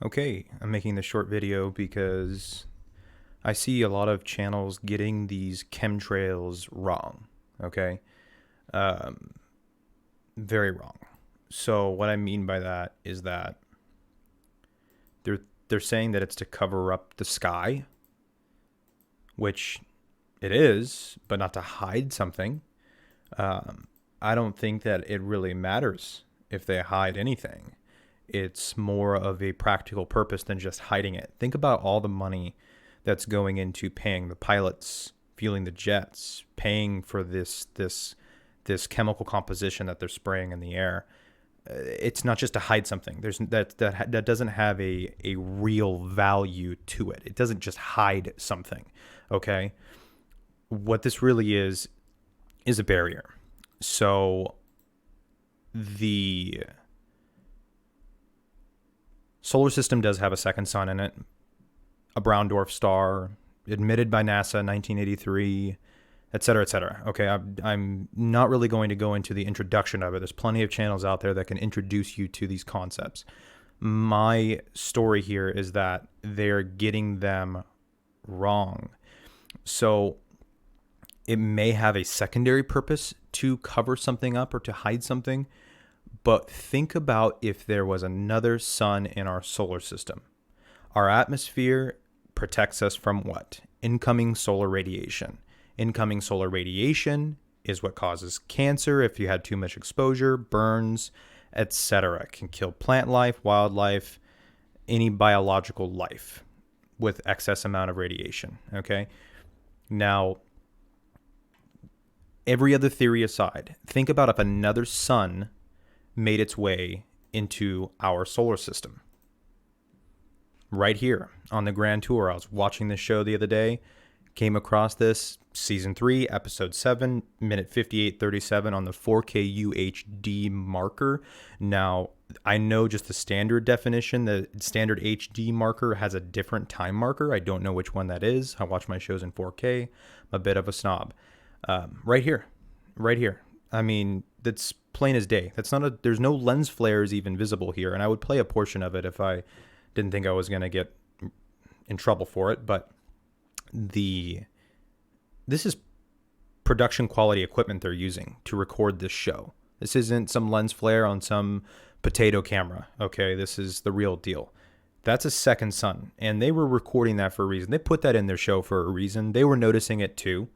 Okay, I'm making this short video because I see a lot of channels getting these chemtrails wrong. Okay, um, very wrong. So what I mean by that is that they're they're saying that it's to cover up the sky, which it is, but not to hide something. Um, I don't think that it really matters if they hide anything. It's more of a practical purpose than just hiding it. Think about all the money that's going into paying the pilots, fueling the jets, paying for this chemical composition that they're spraying in the air. It's not just to hide something. There's that doesn't have a real value to it. It doesn't just hide something. Okay, what this really is a barrier. So the solar system does have a second sun in it, a brown dwarf star, admitted by NASA in 1983, et cetera, et cetera. Okay, I'm not really going to go into the introduction of it. There's plenty of channels out there that can introduce you to these concepts. My story here is that they're getting them wrong. So it may have a secondary purpose to cover something up or to hide something, but think about if there was another sun in our solar system. Our atmosphere protects us from what? Incoming solar radiation. Incoming solar radiation is what causes cancer if you had too much exposure, burns, etc. It can kill plant life, wildlife, any biological life with excess amount of radiation. Okay? Now, every other theory aside, think about if another sun made its way into our solar system. Right here on the Grand Tour, I was watching this show the other day, came across this, season 3, episode 7, minute 58:37 on the 4K UHD marker. Now, I know just the standard definition, the standard HD marker has a different time marker. I don't know which one that is. I watch my shows in 4K. I'm a bit of a snob. Right here. I mean, that's plain as day. There's no lens flares even visible here, and I would play a portion of it if I didn't think I was going to get in trouble for it, but this is production quality equipment they're using to record this show. This isn't some lens flare on some potato camera, okay? This is the real deal. That's a second sun, and they were recording that for a reason. They put that in their show for a reason. They were noticing it too,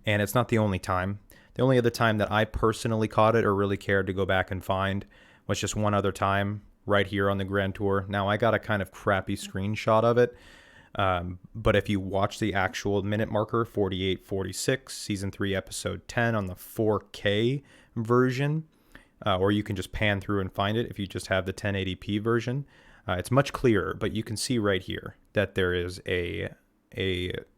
and it's not the only time. The only other time that I personally caught it or really cared to go back and find was just one other time right here on the Grand Tour. Now, I got a kind of crappy screenshot of it, but if you watch the actual minute marker, 48:46, season 3, episode 10 on the 4K version, or you can just pan through and find it if you just have the 1080p version. It's much clearer, but you can see right here that there is a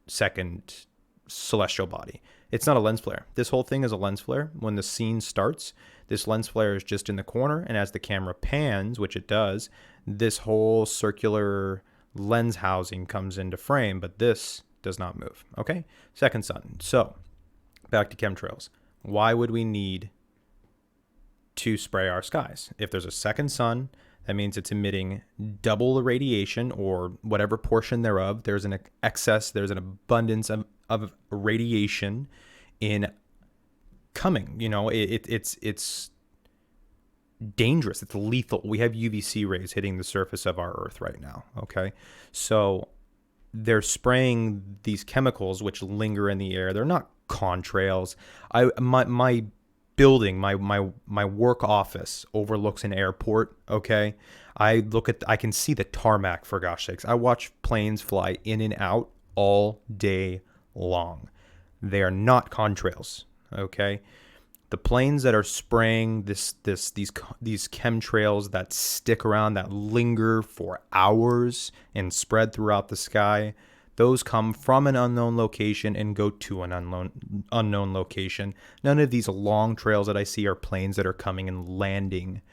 second celestial body. It's not a lens flare. This whole thing is a lens flare. When the scene starts, this lens flare is just in the corner, and as the camera pans, which it does, this whole circular lens housing comes into frame, but this does not move. Okay? Second sun. So, back to chemtrails. Why would we need to spray our skies? If there's a second sun, that means it's emitting double the radiation or whatever portion thereof. There's an excess, there's an abundance of radiation in coming. You know, it's dangerous. It's lethal. We have UVC rays hitting the surface of our Earth right now. Okay, so they're spraying these chemicals which linger in the air. They're not contrails. My building, my work office overlooks an airport. Okay, I can see the tarmac, for gosh sakes. I watch planes fly in and out all day long. They are not contrails. Okay, the planes that are spraying these chemtrails that stick around, that linger for hours and spread throughout the sky, those come from an unknown location and go to an unknown location. None of these long trails that I see are planes that are coming and landing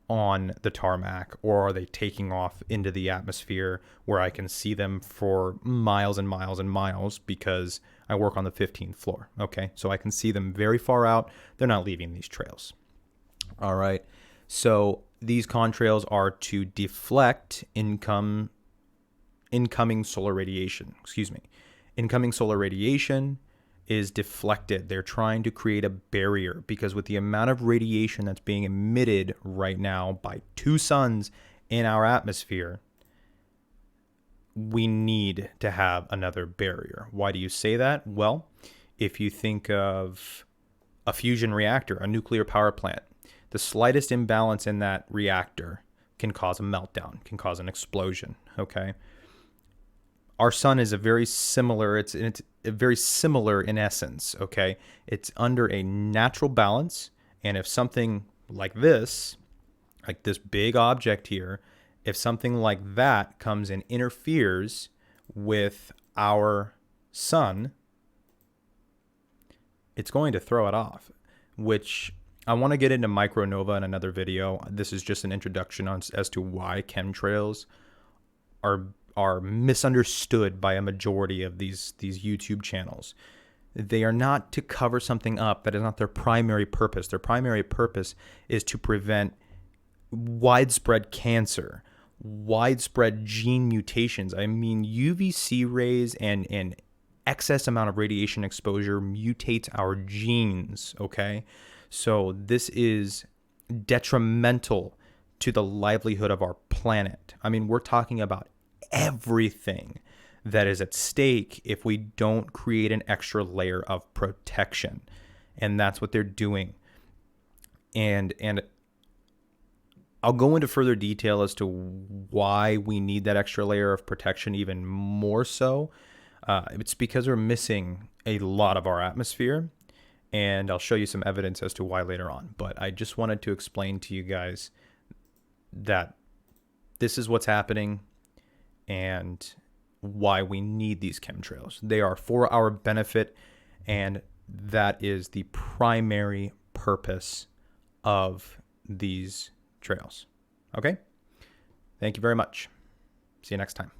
on the tarmac, or are they taking off into the atmosphere where I can see them for miles and miles and miles because I work on the 15th floor. Okay, so I can see them very far out. They're not leaving these trails. All right, so these contrails are to deflect incoming solar radiation. Excuse me. Incoming solar radiation is deflected. They're trying to create a barrier because with the amount of radiation that's being emitted right now by 2 suns in our atmosphere, we need to have another barrier. Why do you say that? Well, if you think of a fusion reactor, a nuclear power plant, the slightest imbalance in that reactor can cause a meltdown, can cause an explosion, okay? Our sun is a very similar, it's very similar in essence, okay? It's under a natural balance, and if something like this big object here, if something like that comes and interferes with our sun, it's going to throw it off, which I want to get into micronova in another video. This is just an introduction as to why chemtrails are misunderstood by a majority of these YouTube channels. They are not to cover something up. That is not their primary purpose. Their primary purpose is to prevent widespread cancer, widespread gene mutations. I mean, UVC rays and excess amount of radiation exposure mutates our genes, okay? So this is detrimental to the livelihood of our planet. I mean, we're talking about everything that is at stake if we don't create an extra layer of protection. And that's what they're doing. And I'll go into further detail as to why we need that extra layer of protection even more so. It's because we're missing a lot of our atmosphere, and I'll show you some evidence as to why later on. But I just wanted to explain to you guys that this is what's happening and why we need these chemtrails. They are for our benefit, and that is the primary purpose of these trails. Okay? Thank you very much. See you next time.